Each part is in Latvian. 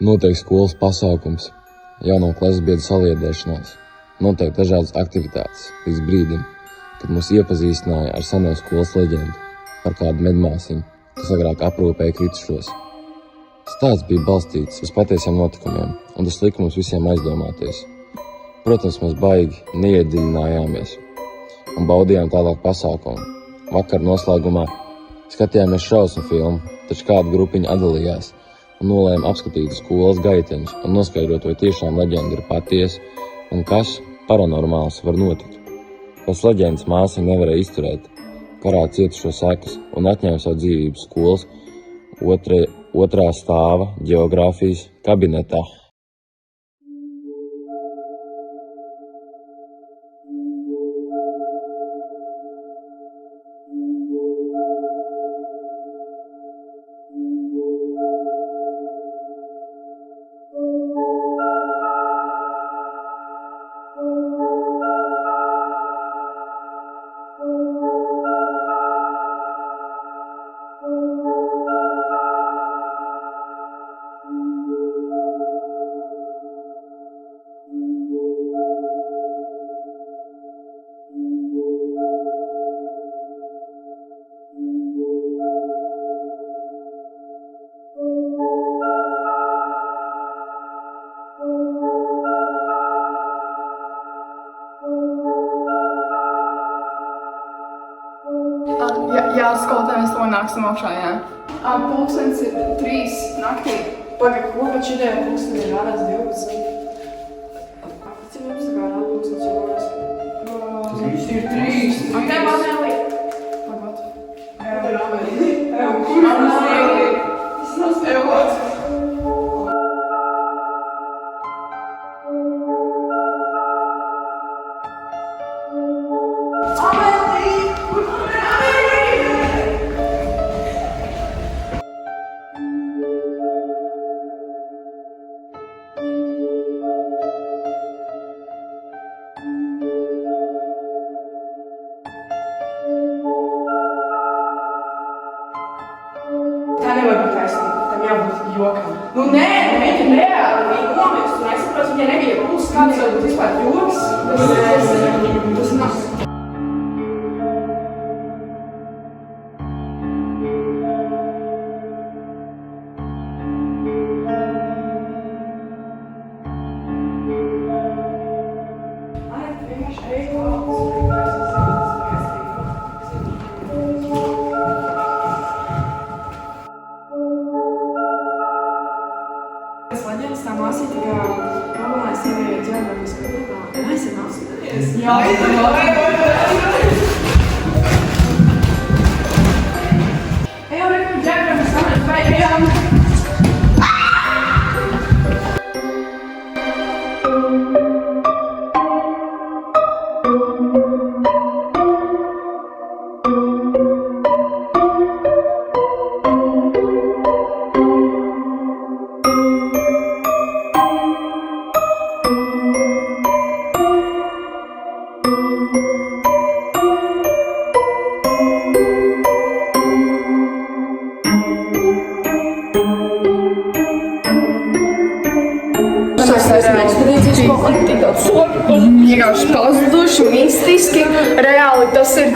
Notiek skolas pasākums, jauno klases biedru saliedēšanās, notiek dažādas aktivitātes līdz brīdim, kad mūs iepazīstināja ar seno skolas leģendu par kādu medmāsiņu, kas agrāk aprūpēja kritušos. Stāsts bija balstīts uz patiesiem notikumiem, un tas lika mums visiem aizdomāties. Protams, mēs baigi neiedziļinājāmies un baudījām tālāk pasākumu. Vakar noslēgumā skatījāmies šausmu filmu, taču kāda grupiņa atdalījās un nolēma apskatīt skolas gaiteņus un noskaidrot, vai tiešām leģenda ir patiesa un kas paranormāls var notikt. Pēc leģendas māsa nevarēja izturēt karā cietušo sekas un atņēma savu dzīvību skolas otrā stāva ģeogrāfijas kabinetā. Jā, skolotājiem mēs to nāksim augšā, jā. Pulkstens ir 3 naktī. Pagaid, ko, bet šitiem pulksteni ir rādās 12? Cik mums tā kā rāda pulkstens jau varēs? Tas ir 3. Un tev Amēlī? Pagod. Tev ir Amēlī? Kur Amēlī? Tas nav spēlēts. Tā nevar būt taisnība, tam jābūt jokam. Nu nē, viņa reāli bija nomirst, un es saprotu, viņai nebija pulss, kāds var būt vispār joks. Tas nav. Vienkārši ej leģendas tā māsīte, kā pamalāja sevi ģeogrāfijas kabinetā. Vai esi nācies? Jā, Ejam, reku, ģeogrāfijas kabinetā, vai ejam? Vienkārši pazuduši, mistiski, reāli tas ir.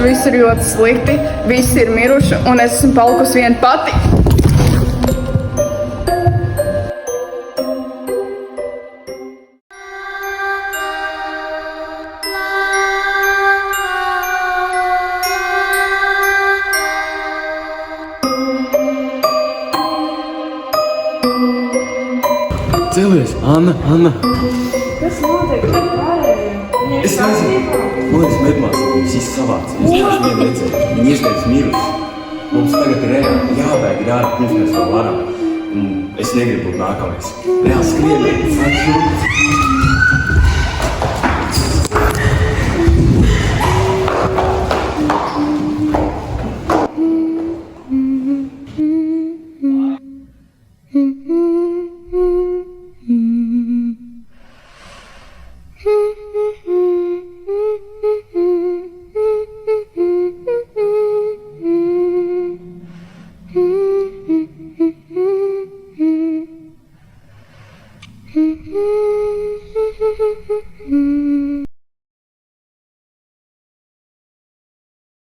Viss ir ļoti slikti, visi ir miruši un es esmu palikusi viena pati. Cēlies, Anna! Kas notiek? Kur pārējie? Es nezinu. Man liekas, medmāsas viņas izsavāca. Es vienkārši redzēju. Viņa iespējams mirusi. Mums tagad ir reāli jābēg ārā, pirms mēs vēl varam. Es negribu būt nākamais. Reāli skrienēt.